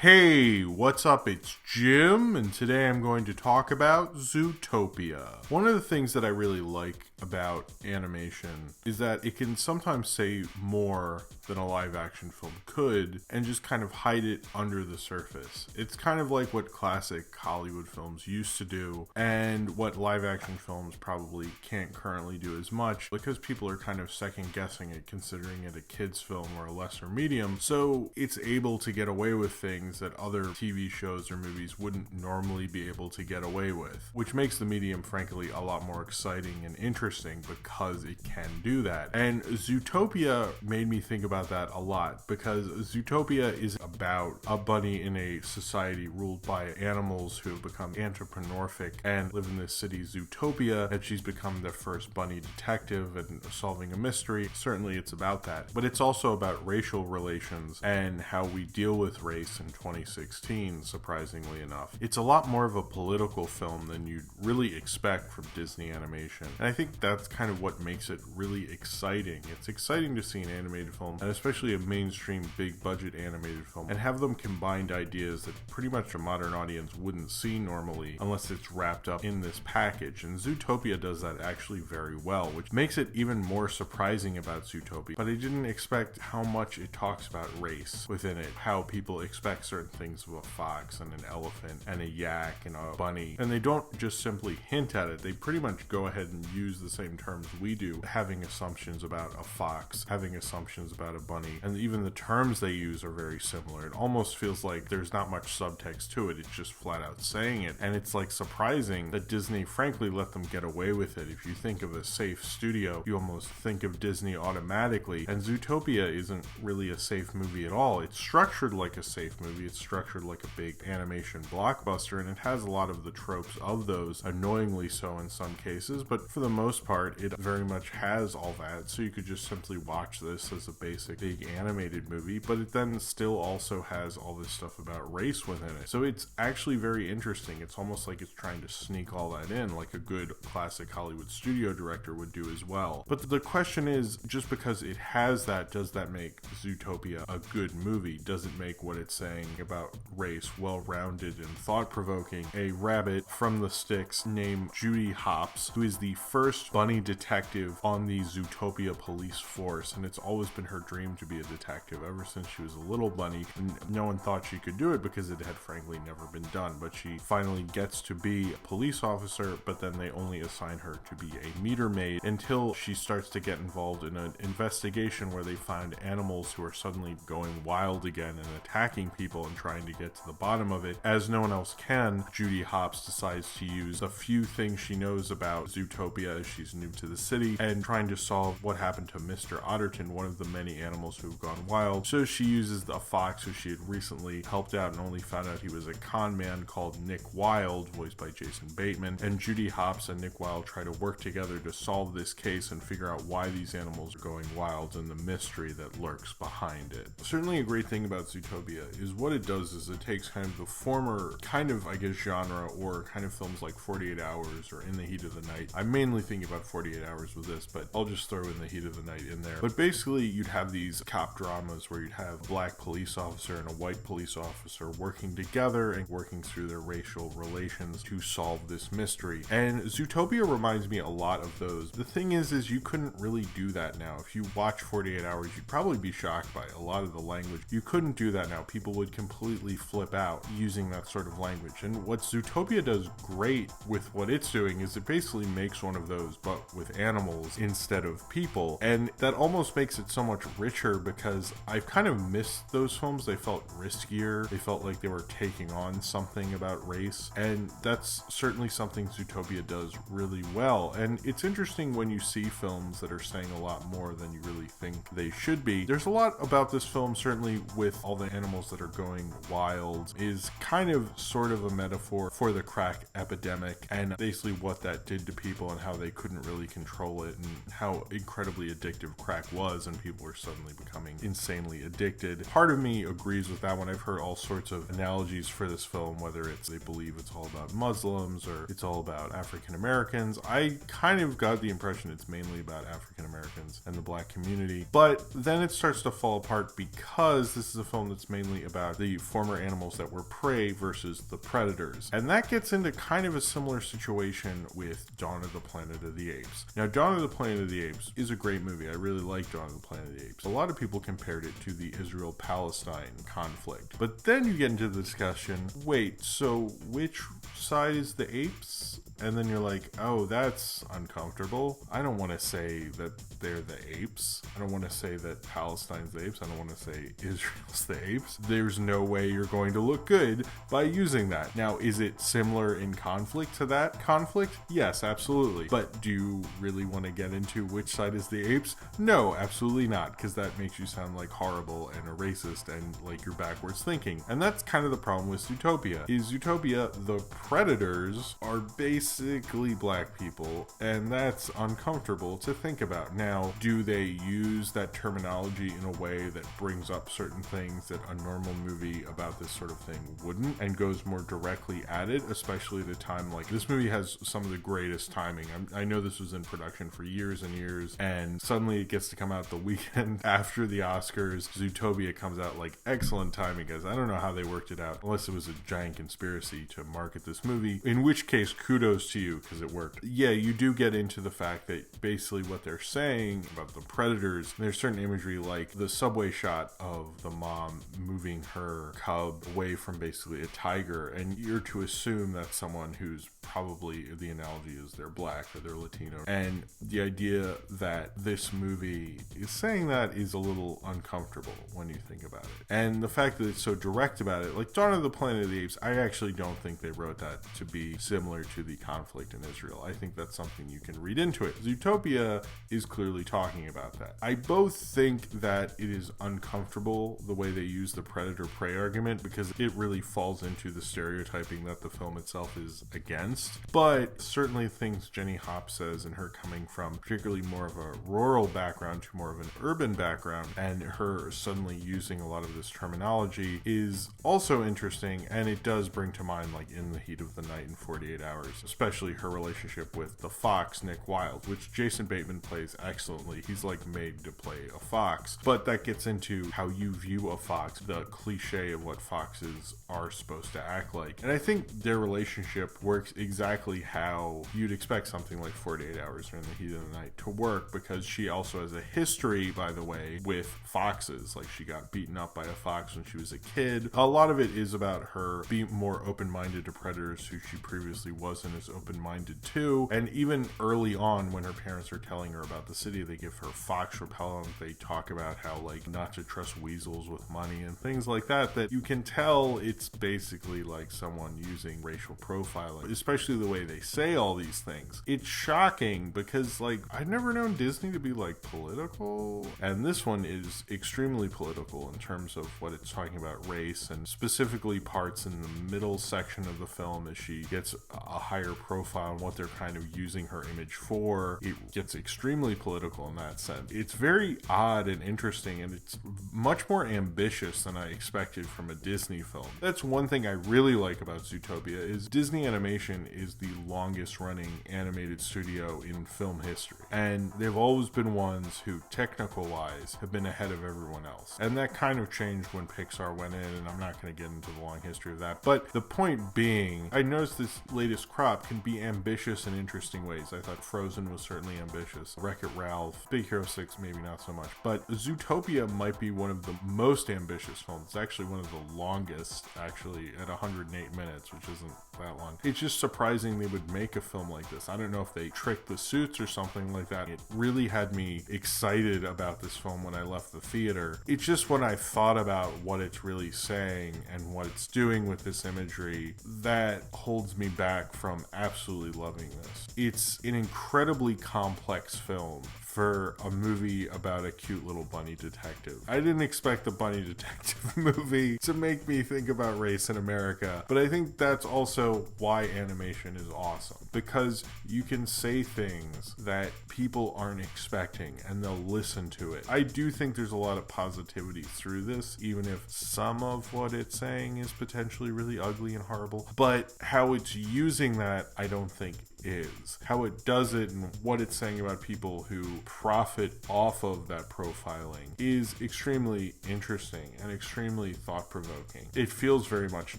Hey, what's up? It's Jim, and today I'm going to talk about Zootopia. One of the things that I really like about animation is that it can sometimes say more than a live action film could and just kind of hide it under the surface. It's kind of like what classic Hollywood films used to do and what live action films probably can't currently do as much because people are kind of second guessing it, considering it a kid's film or a lesser medium. So it's able to get away with things that other TV shows or movies wouldn't normally be able to get away with, which makes the medium frankly a lot more exciting and interesting because it can do that. And Zootopia made me think about that a lot because Zootopia is about a bunny in a society ruled by animals who have become anthropomorphic and live in this city Zootopia, and she's become the first bunny detective and solving a mystery. Certainly it's about that, but it's also about racial relations and how we deal with race in 2016, surprisingly enough. It's a lot more of a political film than you'd really expect from Disney animation, and I think that's kind of what makes it really exciting. It's exciting to see an animated film, and especially a mainstream big budget animated film, and have them combined ideas that pretty much a modern audience wouldn't see normally unless it's wrapped up in this package. And Zootopia does that actually very well, which makes it even more surprising about Zootopia. But I didn't expect how much it talks about race within it, how people expect certain things of a fox and an elephant and a yak and a bunny, and they don't just simply hint at it. They pretty much go ahead and use the same terms we do, having assumptions about a fox, having assumptions about a bunny, and even the terms they use are very similar. It almost feels like there's not much subtext to it, it's just flat out saying it, and it's like surprising that Disney frankly let them get away with it. If you think of a safe studio, you almost think of Disney automatically, and Zootopia isn't really a safe movie at all. It's structured like a safe movie, it's structured like a big animation blockbuster, and it has a lot of the tropes of those, annoyingly so in some cases, but for the most part it very much has all that, so you could just simply watch this as a basic big animated movie, but it then still also has all this stuff about race within it. So it's actually very interesting. It's almost like it's trying to sneak all that in like a good classic Hollywood studio director would do as well. But the question is, just because it has that, does that make Zootopia a good movie? Does it make what it's saying about race well-rounded and thought-provoking? A rabbit from the sticks named Judy Hopps, who is the first bunny detective on the Zootopia police force, and it's always been her dream to be a detective ever since she was a little bunny, and no one thought she could do it because it had frankly never been done. But she finally gets to be a police officer, but then they only assign her to be a meter maid until she starts to get involved in an investigation where they find animals who are suddenly going wild again and attacking people and trying to get to the bottom of it. As no one else can, Judy Hopps decides to use a few things she knows about Zootopia as she's new to the city and trying to solve what happened to Mr. Otterton, one of the many animals who've gone wild. So she uses a fox who she had recently helped out and only found out he was a con man called Nick Wilde, voiced by Jason Bateman, and Judy Hopps and Nick Wilde try to work together to solve this case and figure out why these animals are going wild and the mystery that lurks behind it. Certainly a great thing about Zootopia is what it does is it takes kind of the former kind of, I guess, genre or kind of films like 48 Hours or In the Heat of the Night. I'm mainly thinking about 48 Hours with this, but I'll just throw In the Heat of the Night in there. But basically you'd have these cop dramas where you'd have a black police officer and a white police officer working together and working through their racial relations to solve this mystery. And Zootopia reminds me a lot of those. The thing is you couldn't really do that now. If you watch 48 Hours, you'd probably be shocked by a lot of the language. You couldn't do that now. People would completely flip out using that sort of language. And what Zootopia does great with what it's doing is it basically makes one of those, but with animals instead of people. And that almost makes it so much richer because I've kind of missed those films. They felt riskier. They felt like they were taking on something about race. And that's certainly something Zootopia does really well. And it's interesting when you see films that are saying a lot more than you really think they should be. There's a lot about this film, certainly with all the animals that are going wild, is kind of sort of a metaphor for the crack epidemic and basically what that did to people and how they couldn't really control it and how incredibly addictive crack was, and people were suddenly becoming insanely addicted. Part of me agrees with that one. I've heard all sorts of analogies for this film, whether it's they believe it's all about Muslims or it's all about African Americans. I kind of got the impression it's mainly about African Americans and the black community, but then it starts to fall apart because this is a film that's mainly about about the former animals that were prey versus the predators. And that gets into kind of a similar situation with Dawn of the Planet of the Apes. Now, Dawn of the Planet of the Apes is a great movie. I really like Dawn of the Planet of the Apes. A lot of people compared it to the Israel-Palestine conflict. But then you get into the discussion, wait, so which side is the apes? And then you're like, oh, that's uncomfortable. I don't want to say that they're the apes. I don't want to say that Palestine's the apes. I don't want to say Israel's the apes. There's no way you're going to look good by using that. Now, is it similar in conflict to that conflict? Yes, absolutely. But do you really want to get into which side is the apes? No, absolutely not, because that makes you sound like horrible and a racist and like you're backwards thinking. And that's kind of the problem with Zootopia. Is Zootopia, the predators are basically black people, and that's uncomfortable to think about. Now, do they use that terminology in a way that brings up certain things that a normal movie about this sort of thing wouldn't, and goes more directly at it, especially at a time like this movie has some of the greatest timing. I know this was in production for years and years, and suddenly it gets to come out the weekend after the Oscars. Zootopia comes out like excellent timing, guys. I don't know how they worked it out, unless it was a giant conspiracy to market this movie, in which case kudos to you, because it worked. Yeah, you do get into the fact that basically what they're saying about the predators, there's certain imagery like the subway shot of the mom moving her cub away from basically a tiger, and you're to assume that's someone who's probably, the analogy is they're black or they're Latino. And the idea that this movie is saying that is a little uncomfortable when you think about it. And the fact that it's so direct about it, like Dawn of the Planet of the Apes, I actually don't think they wrote that to be similar to the conflict in Israel. I think that's something you can read into it. Zootopia is clearly talking about that. I both think that it is uncomfortable the way they use the predator-prey argument, because it really falls into the stereotyping that the film itself is against. But certainly things Jenny Hopp says, and her coming from particularly more of a rural background to more of an urban background, and her suddenly using a lot of this terminology is also interesting, and it does bring to mind like In the Heat of the Night in 48 Hours, especially her relationship with the fox Nick Wilde, which Jason Bateman plays excellently. He's like made to play a fox, but that gets into how you view a fox, the cliche of what foxes are supposed to act like. And I think their relationship works exactly how you'd expect something like 48 Hours or In the Heat of the Night to work, because she also has a history, by the way, with foxes. Like, she got beaten up by a fox when she was a kid. A lot of it is about her being more open-minded to predators who she previously wasn't as open-minded to. And even early on, when her parents are telling her about the city, they give her fox repellent. They talk about how, like, not to trust weasels with money and things like that, that you can tell it's basically like someone using racial profiling, especially the way they say all these things. It's shocking because, like, I've never known Disney to be, like, political, and this one is extremely political in terms of what it's talking about race, and specifically parts in the middle section of the film as she gets a higher profile and what they're kind of using her image for. It gets extremely political in that sense. It's very odd and interesting, and it's much more ambitious than I expected from a Disney film. That's one thing I really like about Zootopia, is Disney Animation is the longest running animated studio in film history, and they've always been ones who, technical wise, have been ahead of everyone else. And that kind of changed when Pixar went in, and I'm not going to get into the long history of that, but the point being, I noticed this latest crop can be ambitious in interesting ways. I thought Frozen was certainly ambitious, Wreck-It Ralph, Big Hero 6 maybe not so much, but Zootopia might be one of the most ambitious films. It's actually one of the longest, actually, at 108 minutes, which isn't that long. It's just surprising they would make a film like this. I don't know if they tricked the suits or something like that. It really had me excited about this film when I left the theater. It's just when I thought about what it's really saying and what it's doing with this imagery that holds me back from absolutely loving this. It's an incredibly complex film for a movie about a cute little bunny detective. I didn't expect the bunny detective movie to make me think about race in America, but I think that's also why animation is awesome, because you can say things that people aren't expecting and they'll listen to it. I do think there's a lot of positivity through this, even if some of what it's saying is potentially really ugly and horrible, but how it's using that, I don't think is. How it does it and what it's saying about people who profit off of that profiling is extremely interesting and extremely thought-provoking. It feels very much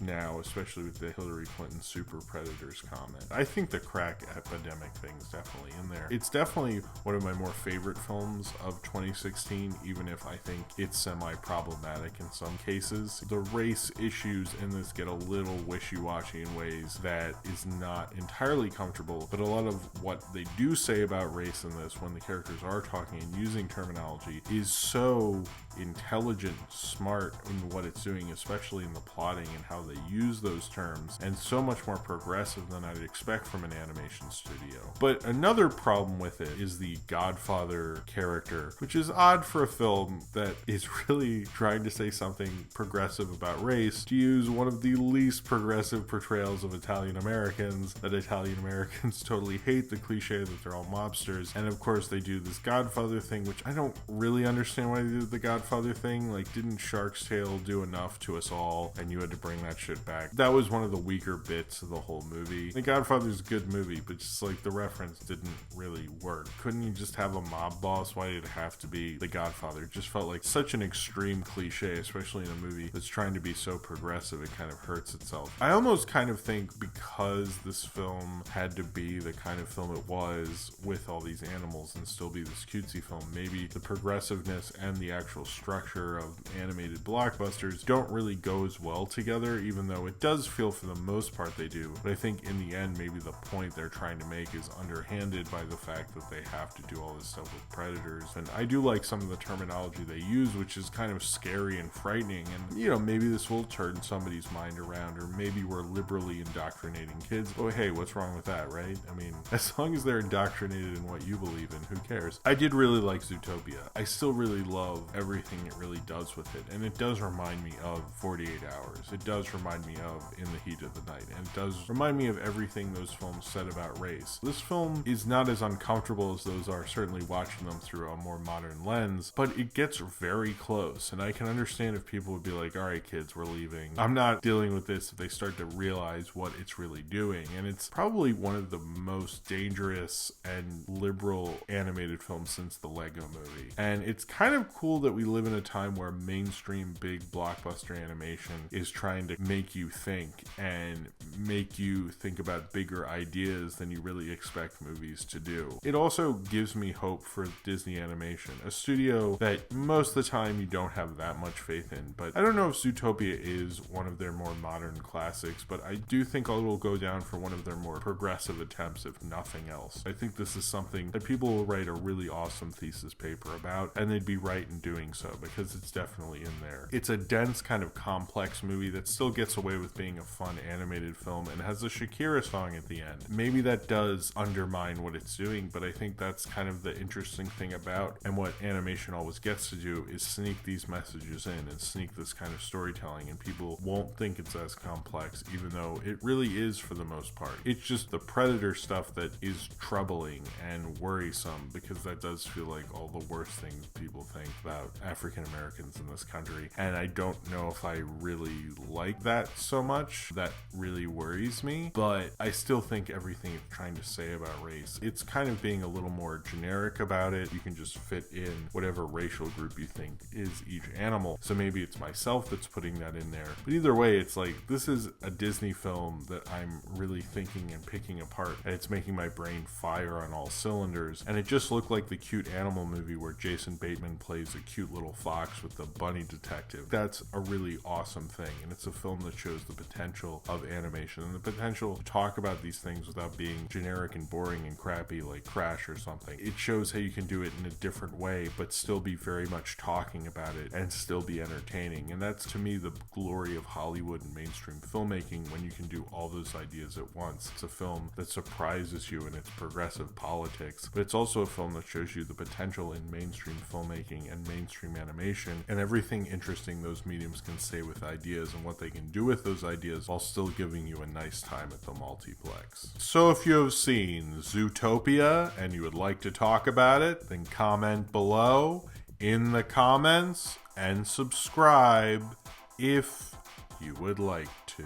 now, especially with the Hillary Clinton super predators comment. I think the crack epidemic thing is definitely in there. It's definitely one of my more favorite films of 2016, even if I think it's semi-problematic in some cases. The race issues in this get a little wishy-washy in ways that is not entirely comfortable, but a lot of what they do say about race in this, when the characters are talking and using terminology, is so intelligent, smart in what it's doing, especially in the plotting and how they use those terms, and so much more progressive than I'd expect from an animation studio. But another problem with it is the Godfather character, which is odd for a film that is really trying to say something progressive about race, to use one of the least progressive portrayals of Italian Americans, that Italian Americans totally hate the cliche that they're all mobsters. And of course they do this Godfather thing, which I don't really understand why they did the Godfather thing. Like, didn't Shark's Tale do enough to us all and you had to bring that shit back? That was one of the weaker bits of the whole movie. The Godfather's a good movie, but just like the reference didn't really work. Couldn't you just have a mob boss? Why did it have to be the Godfather? It just felt like such an extreme cliche, especially in a movie that's trying to be so progressive, it kind of hurts itself. I almost kind of think because this film had to be the kind of film it was with all these animals and still be this cutesy film, maybe the progressiveness and the actual structure of animated blockbusters don't really go as well together, even though it does feel for the most part they do. But I think in the end, maybe the point they're trying to make is underhanded by the fact that they have to do all this stuff with predators. And I do like some of the terminology they use, which is kind of scary and frightening. And, you know, maybe this will turn somebody's mind around, or maybe we're liberally indoctrinating kids. Oh, hey, what's wrong with that, right? I mean, as long as they're indoctrinated in what you believe in, who cares? I did really like Zootopia. I still really love everything it really does with it. And it does remind me of 48 Hours. It does remind me of In the Heat of the Night. And it does remind me of everything those films said about race. This film is not as uncomfortable as those are, certainly watching them through a more modern lens, but it gets very close. And I can understand if people would be like, all right, kids, we're leaving. I'm not dealing with this if they start to realize what it's really doing. And it's probably one of the most dangerous and liberal animated films since the Lego Movie. And it's kind of cool that we live in a time where mainstream big blockbuster animation is trying to make you think and make you think about bigger ideas than you really expect movies to do. It also gives me hope for Disney Animation, a studio that most of the time you don't have that much faith in. But I don't know if Zootopia is one of their more modern classics, but I do think it will go down for one of their more progressive attempts, if nothing else. I think this is something that people will write a really awesome thesis paper about, and they'd be right in doing so, because it's definitely in there. It's a dense, kind of complex movie that still gets away with being a fun animated film and has a Shakira song at the end. Maybe that does undermine what it's doing, but I think that's kind of the interesting thing about, and what animation always gets to do, is sneak these messages in and sneak this kind of storytelling, and people won't think it's as complex, even though it really is for the most part. It's just the predator stuff that is troubling and worrisome, because that does feel like all the worst things people think about African Americans in this country, and I don't know if I really like that so much. That really worries me, but I still think everything it's trying to say about race, it's kind of being a little more generic about it. You can just fit in whatever racial group you think is each animal, so maybe it's myself that's putting that in there. But either way, it's like, this is a Disney film that I'm really thinking and picking apart, and it's making my brain fire on all cylinders. And it just looked like the cute animal movie where Jason Bateman plays a cute little fox with the bunny detective. That's a really awesome thing, and it's a film that shows the potential of animation and the potential to talk about these things without being generic and boring and crappy like Crash or something. It shows how you can do it in a different way but still be very much talking about it and still be entertaining. And that's, to me, the glory of Hollywood and mainstream filmmaking, when you can do all those ideas at once. It's a film that surprises you in its progressive politics, but it's also a film that shows you the potential in mainstream filmmaking and mainstream animation and everything interesting those mediums can say with ideas and what they can do with those ideas while still giving you a nice time at the multiplex. So if you have seen Zootopia and you would like to talk about it, then comment below in the comments and subscribe if you would like to.